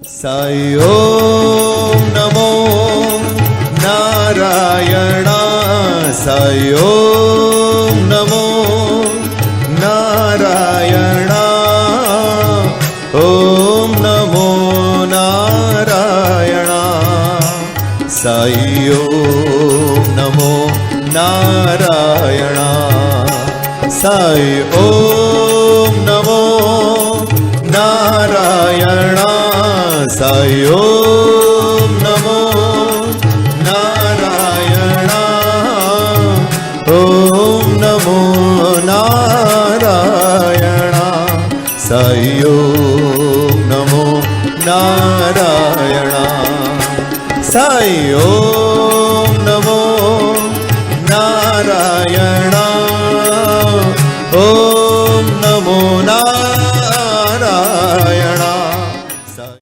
Sai ઓમ નમો Narayan. Sai ઓમ નમો Narayan. ઓમ નમો Narayan. Sai ઓમ નમો Narayan. Sai ઓમ નમો Narayan. Sai ઓમ નમો Narayan. ઓમ નમો Narayan. Sai ઓમ નમો Narayan. Sai ઓમ નમો Narayan. ઓમ